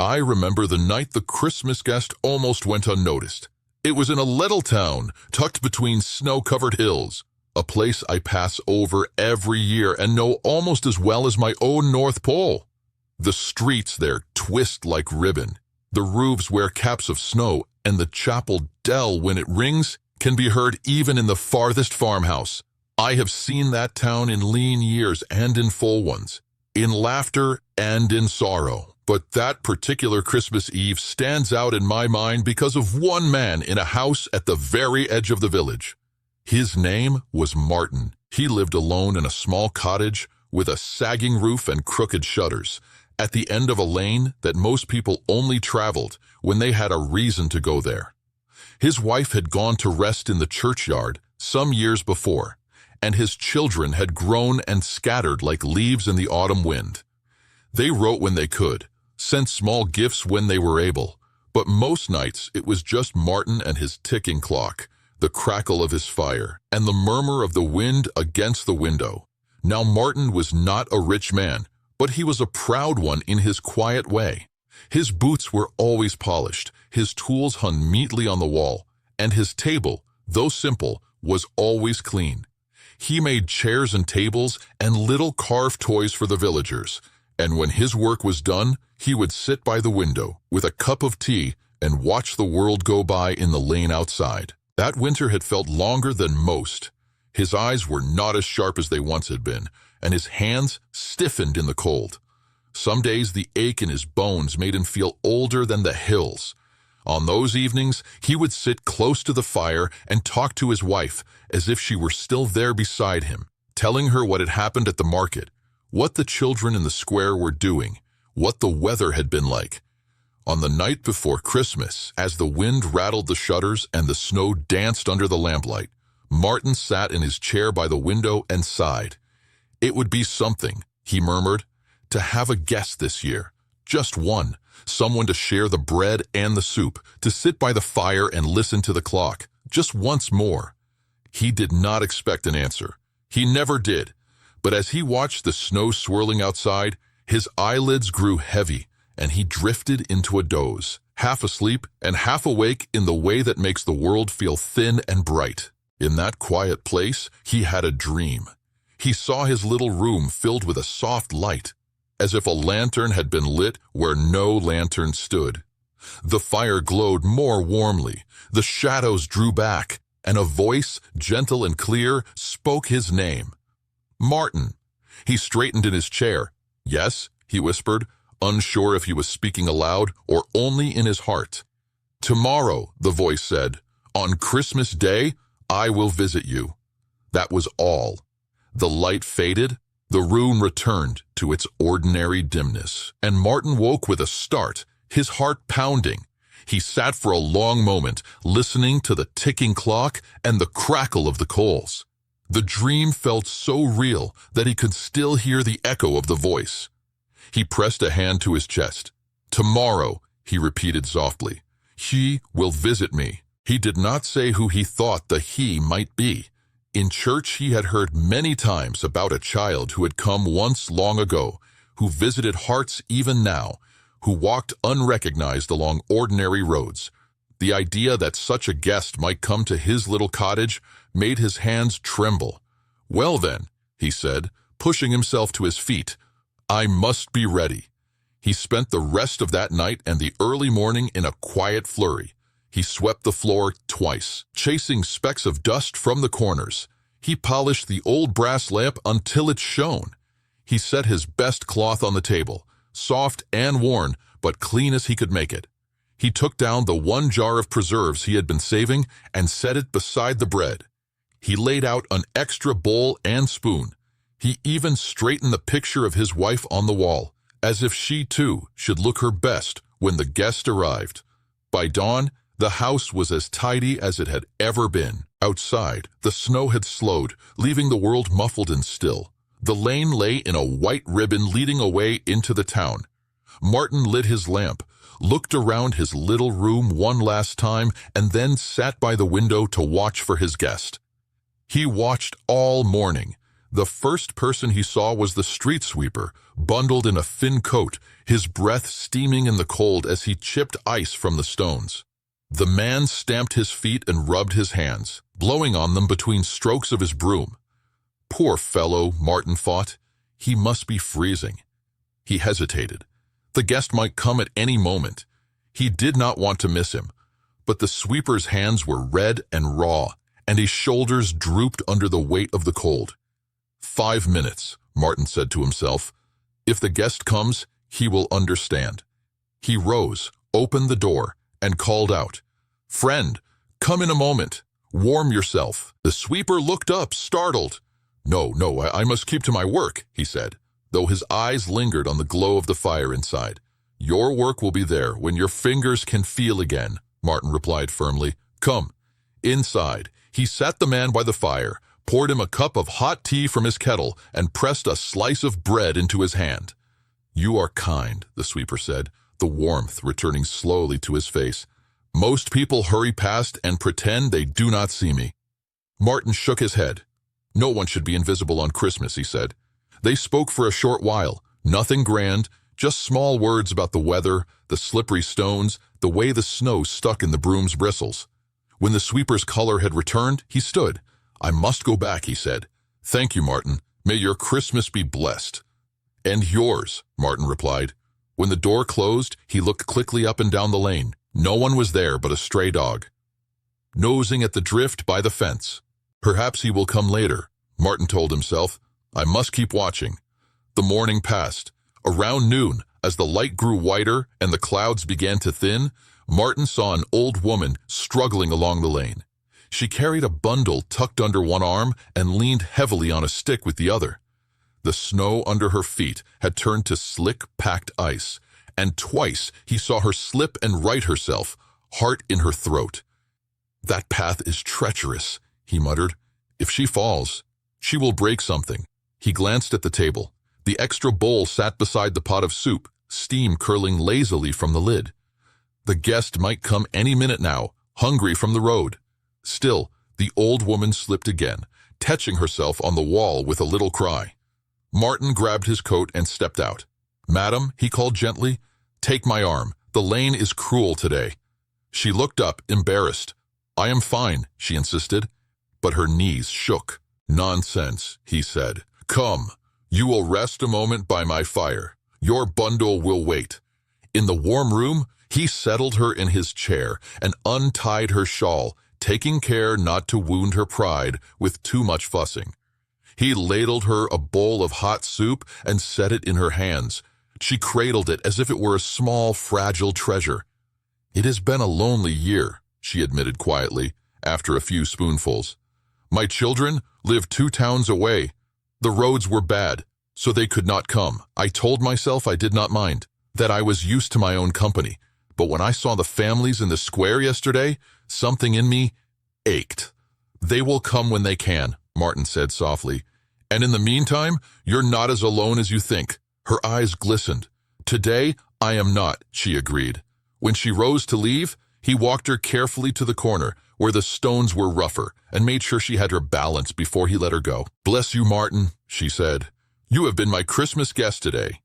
I remember the night the Christmas guest almost went unnoticed. It was in a little town, tucked between snow-covered hills, a place I pass over every year and know almost as well as my own North Pole. The streets there twist like ribbon. The roofs wear caps of snow, and the chapel bell, when it rings, can be heard even in the farthest farmhouse. I have seen that town in lean years and in full ones, in laughter and in sorrow. But that particular Christmas Eve stands out in my mind because of one man in a house at the very edge of the village. His name was Martin. He lived alone in a small cottage with a sagging roof and crooked shutters, at the end of a lane that most people only traveled when they had a reason to go there. His wife had gone to rest in the churchyard some years before, and his children had grown and scattered like leaves in the autumn wind. They wrote when they could, sent small gifts when they were able, but most nights it was just Martin and his ticking clock, the crackle of his fire, and the murmur of the wind against the window. Now Martin was not a rich man, but he was a proud one in his quiet way. His boots were always polished, his tools hung neatly on the wall, and his table, though simple, was always clean. He made chairs and tables and little carved toys for the villagers, and when his work was done, he would sit by the window with a cup of tea and watch the world go by in the lane outside. That winter had felt longer than most. His eyes were not as sharp as they once had been, and his hands stiffened in the cold. Some days the ache in his bones made him feel older than the hills. On those evenings, he would sit close to the fire and talk to his wife as if she were still there beside him, telling her what had happened at the market, what the children in the square were doing, what the weather had been like. On the night before Christmas, as the wind rattled the shutters and the snow danced under the lamplight, Martin sat in his chair by the window and sighed. It would be something, he murmured, to have a guest this year. Just one, someone to share the bread and the soup, to sit by the fire and listen to the clock, just once more. He did not expect an answer. He never did. But as he watched the snow swirling outside, his eyelids grew heavy, and he drifted into a doze, half asleep and half awake in the way that makes the world feel thin and bright. In that quiet place, he had a dream. He saw his little room filled with a soft light, as if a lantern had been lit where no lantern stood. The fire glowed more warmly, the shadows drew back, and a voice, gentle and clear, spoke his name. Martin. He straightened in his chair. Yes, he whispered, unsure if he was speaking aloud or only in his heart. Tomorrow, the voice said, on Christmas Day, I will visit you. That was all. The light faded, the room returned to its ordinary dimness, and Martin woke with a start, his heart pounding. He sat for a long moment, listening to the ticking clock and the crackle of the coals. The dream felt so real that he could still hear the echo of the voice. He pressed a hand to his chest. Tomorrow, he repeated softly, he will visit me. He did not say who he thought the he might be. In church, he had heard many times about a child who had come once long ago, who visited hearts even now, who walked unrecognized along ordinary roads. The idea that such a guest might come to his little cottage made his hands tremble. Well then, he said, pushing himself to his feet, I must be ready. He spent the rest of that night and the early morning in a quiet flurry. He swept the floor twice, chasing specks of dust from the corners. He polished the old brass lamp until it shone. He set his best cloth on the table, soft and worn, but clean as he could make it. He took down the one jar of preserves he had been saving and set it beside the bread. He laid out an extra bowl and spoon. He even straightened the picture of his wife on the wall, as if she too should look her best when the guest arrived. By dawn, the house was as tidy as it had ever been. Outside, the snow had slowed, leaving the world muffled and still. The lane lay in a white ribbon leading away into the town. Martin lit his lamp, looked around his little room one last time, and then sat by the window to watch for his guest. He watched all morning. The first person he saw was the street sweeper, bundled in a thin coat, his breath steaming in the cold as he chipped ice from the stones. The man stamped his feet and rubbed his hands, blowing on them between strokes of his broom. Poor fellow, Martin thought. He must be freezing. He hesitated. The guest might come at any moment. He did not want to miss him, but the sweeper's hands were red and raw, and his shoulders drooped under the weight of the cold. 5 minutes, Martin said to himself. If the guest comes, he will understand. He rose, opened the door, and called out, "Friend, come in a moment. Warm yourself." The sweeper looked up, startled. No, I must keep to my work," he said, though his eyes lingered on the glow of the fire inside. "Your work will be there when your fingers can feel again," Martin replied firmly. "Come." Inside, he sat the man by the fire, poured him a cup of hot tea from his kettle, and pressed a slice of bread into his hand. "You are kind," the sweeper said, the warmth returning slowly to his face. "Most people hurry past and pretend they do not see me." Martin shook his head. "No one should be invisible on Christmas," he said. They spoke for a short while, nothing grand, just small words about the weather, the slippery stones, the way the snow stuck in the broom's bristles. When the sweeper's color had returned, he stood. "I must go back," he said. "Thank you, Martin. May your Christmas be blessed." "And yours," Martin replied. When the door closed, he looked quickly up and down the lane. No one was there but a stray dog, nosing at the drift by the fence. Perhaps he will come later, Martin told himself. I must keep watching. The morning passed. Around noon, as the light grew whiter and the clouds began to thin, Martin saw an old woman struggling along the lane. She carried a bundle tucked under one arm and leaned heavily on a stick with the other. The snow under her feet had turned to slick, packed ice, and twice he saw her slip and right herself, heart in her throat. "That path is treacherous," he muttered. "If she falls, she will break something." He glanced at the table. The extra bowl sat beside the pot of soup, steam curling lazily from the lid. The guest might come any minute now, hungry from the road. Still, the old woman slipped again, catching herself on the wall with a little cry. Martin grabbed his coat and stepped out. "Madam," he called gently, "take my arm. The lane is cruel today." She looked up, embarrassed. "I am fine," she insisted, but her knees shook. "Nonsense," he said. "Come, you will rest a moment by my fire. Your bundle will wait." In the warm room, he settled her in his chair and untied her shawl, taking care not to wound her pride with too much fussing. He ladled her a bowl of hot soup and set it in her hands. She cradled it as if it were a small, fragile treasure. "It has been a lonely year," she admitted quietly, after a few spoonfuls. "My children lived 2 towns away. The roads were bad, so they could not come. I told myself I did not mind, that I was used to my own company. But when I saw the families in the square yesterday, something in me ached." "They will come when they can," Martin said softly. "And in the meantime, you're not as alone as you think." Her eyes glistened. "Today, I am not," she agreed. When she rose to leave, he walked her carefully to the corner, where the stones were rougher, and made sure she had her balance before he let her go. "Bless you, Martin," she said. "You have been my Christmas guest today."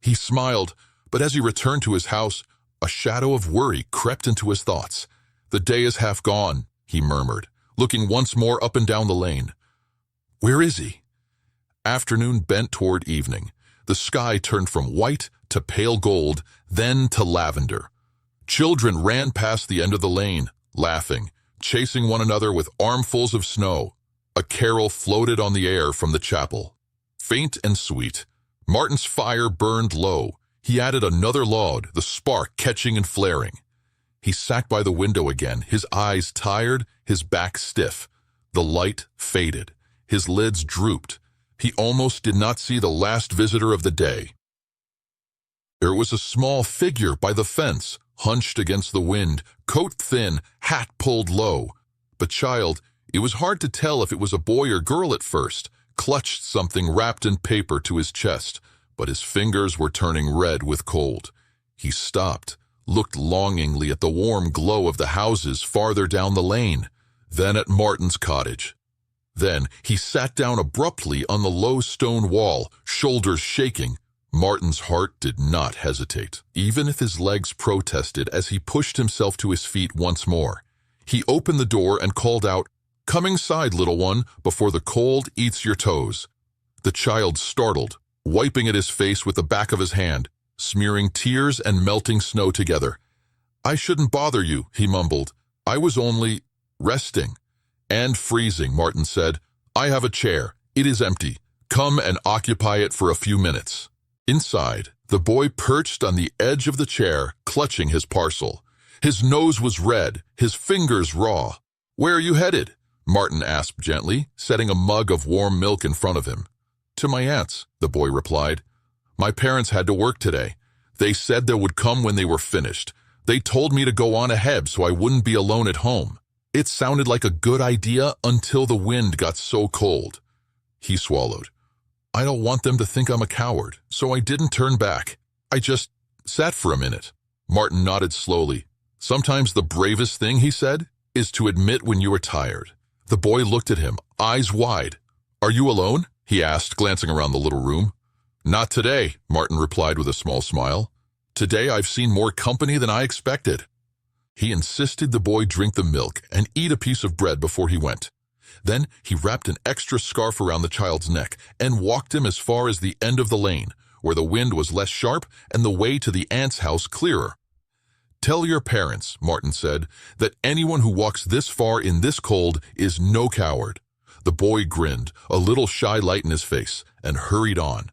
He smiled, but as he returned to his house, a shadow of worry crept into his thoughts. "The day is half gone," he murmured, looking once more up and down the lane. "Where is he?" Afternoon bent toward evening. The sky turned from white to pale gold, then to lavender. Children ran past the end of the lane, laughing, chasing one another with armfuls of snow. A carol floated on the air from the chapel, faint and sweet. Martin's fire burned low. He added another log, the spark catching and flaring. He sat by the window again, his eyes tired, his back stiff. The light faded. His lids drooped. He almost did not see the last visitor of the day. There was a small figure by the fence, hunched against the wind, coat thin, hat pulled low. But child, it was hard to tell if it was a boy or girl at first, clutched something wrapped in paper to his chest, but his fingers were turning red with cold. He stopped, looked longingly at the warm glow of the houses farther down the lane, then at Martin's cottage. Then he sat down abruptly on the low stone wall, shoulders shaking. Martin's heart did not hesitate, even if his legs protested as he pushed himself to his feet once more. He opened the door and called out, "Come inside, little one, before the cold eats your toes." The child startled, wiping at his face with the back of his hand, smearing tears and melting snow together. "I shouldn't bother you," he mumbled. "I was only resting." "And freezing," Martin said. "I have a chair. It is empty. Come and occupy it for a few minutes." Inside, the boy perched on the edge of the chair, clutching his parcel. His nose was red, his fingers raw. "Where are you headed?" Martin asked gently, setting a mug of warm milk in front of him. "To my aunt's," the boy replied. "My parents had to work today. They said they would come when they were finished. They told me to go on ahead so I wouldn't be alone at home. It sounded like a good idea until the wind got so cold." He swallowed. "I don't want them to think I'm a coward, so I didn't turn back. I just sat for a minute." Martin nodded slowly. "Sometimes the bravest thing," he said, "is to admit when you are tired." The boy looked at him, eyes wide. "Are you alone?" he asked, glancing around the little room. "Not today," Martin replied with a small smile. "Today I've seen more company than I expected." He insisted the boy drink the milk and eat a piece of bread before he went. Then he wrapped an extra scarf around the child's neck and walked him as far as the end of the lane, where the wind was less sharp and the way to the aunt's house clearer. "Tell your parents," Martin said, "that anyone who walks this far in this cold is no coward." The boy grinned, a little shy light in his face, and hurried on.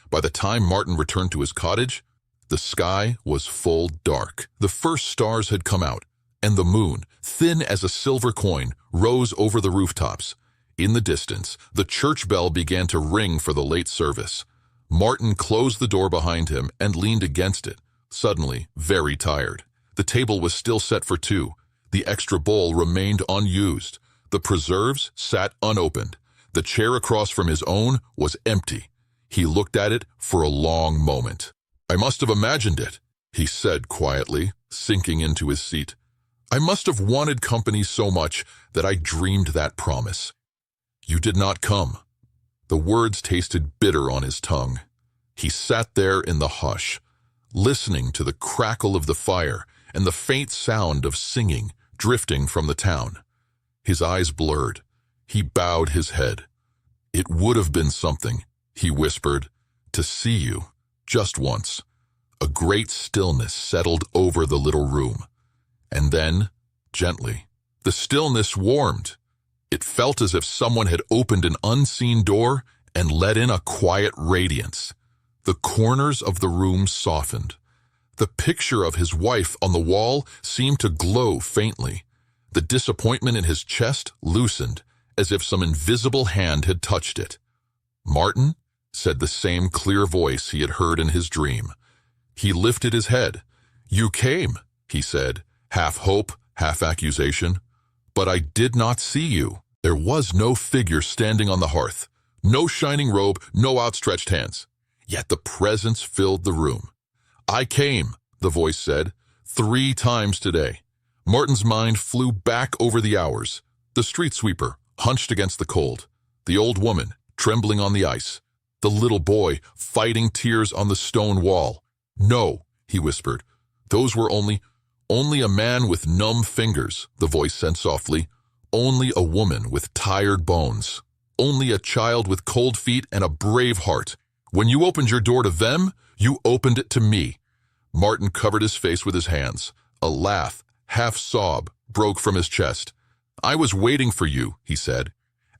By the time Martin returned to his cottage, the sky was full dark. The first stars had come out, and the moon, thin as a silver coin, rose over the rooftops. In the distance, the church bell began to ring for the late service. Martin closed the door behind him and leaned against it, suddenly very tired. The table was still set for two. The extra bowl remained unused. The preserves sat unopened. The chair across from his own was empty. He looked at it for a long moment. "I must have imagined it," he said quietly, sinking into his seat. "I must have wanted company so much that I dreamed that promise. You did not come." The words tasted bitter on his tongue. He sat there in the hush, listening to the crackle of the fire and the faint sound of singing drifting from the town. His eyes blurred. He bowed his head. "It would have been something," he whispered, "to see you. Just once." A great stillness settled over the little room. And then, gently, the stillness warmed. It felt as if someone had opened an unseen door and let in a quiet radiance. The corners of the room softened. The picture of his wife on the wall seemed to glow faintly. The disappointment in his chest loosened, as if some invisible hand had touched it. "Martin," said the same clear voice he had heard in his dream. He lifted his head. "You came," he said, half hope, half accusation. "But I did not see you." There was no figure standing on the hearth, no shining robe, no outstretched hands. Yet the presence filled the room. "I came," the voice said, "3 times today." Martin's mind flew back over the hours. The street sweeper, hunched against the cold. The old woman, trembling on the ice. The little boy, fighting tears on the stone wall. "No," he whispered. "Those were only a man with numb fingers," the voice said softly. "Only a woman with tired bones. Only a child with cold feet and a brave heart. When you opened your door to them, you opened it to me." Martin covered his face with his hands. A laugh, half sob, broke from his chest. "I was waiting for you," he said,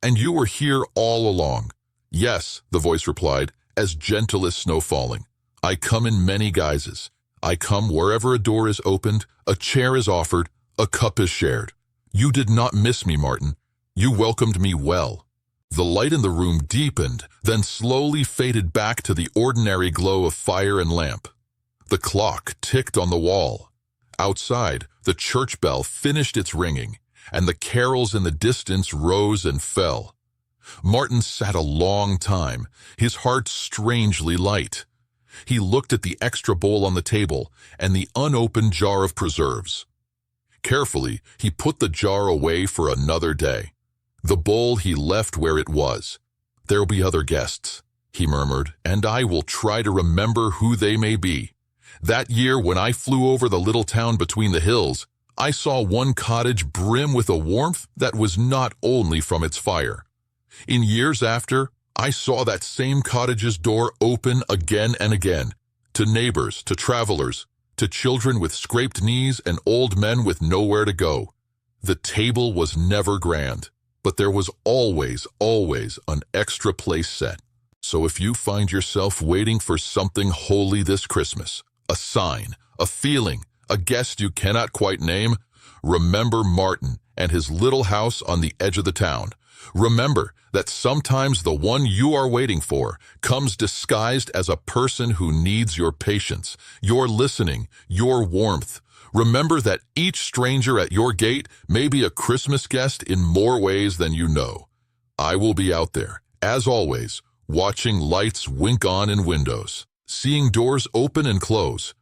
"and you were here all along." "Yes," the voice replied, as gentle as snow falling. "I come in many guises. I come wherever a door is opened, a chair is offered, a cup is shared. You did not miss me, Martin. You welcomed me well." The light in the room deepened, then slowly faded back to the ordinary glow of fire and lamp. The clock ticked on the wall. Outside, the church bell finished its ringing, and the carols in the distance rose and fell. Martin sat a long time, his heart strangely light. He looked at the extra bowl on the table and the unopened jar of preserves. Carefully, he put the jar away for another day. The bowl he left where it was. "There'll be other guests," he murmured, "and I will try to remember who they may be." That year, when I flew over the little town between the hills, I saw one cottage brim with a warmth that was not only from its fire. In years after, I saw that same cottage's door open again and again, to neighbors, to travelers, to children with scraped knees and old men with nowhere to go. The table was never grand, but there was always an extra place set. So if you find yourself waiting for something holy this Christmas, a sign, a feeling, a guest you cannot quite name, remember Martin and his little house on the edge of the town. Remember that sometimes the one you are waiting for comes disguised as a person who needs your patience, your listening, your warmth. Remember that each stranger at your gate may be a Christmas guest in more ways than you know. I will be out there, as always, watching lights wink on in windows, seeing doors open and close.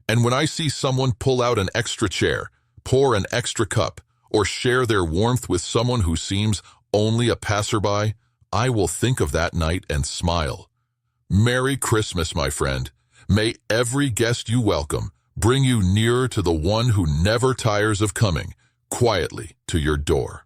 And when I see someone pull out an extra chair, pour an extra cup, or share their warmth with someone who seems only a passerby, I will think of that night and smile. Merry Christmas, my friend. May every guest you welcome bring you nearer to the one who never tires of coming quietly to your door.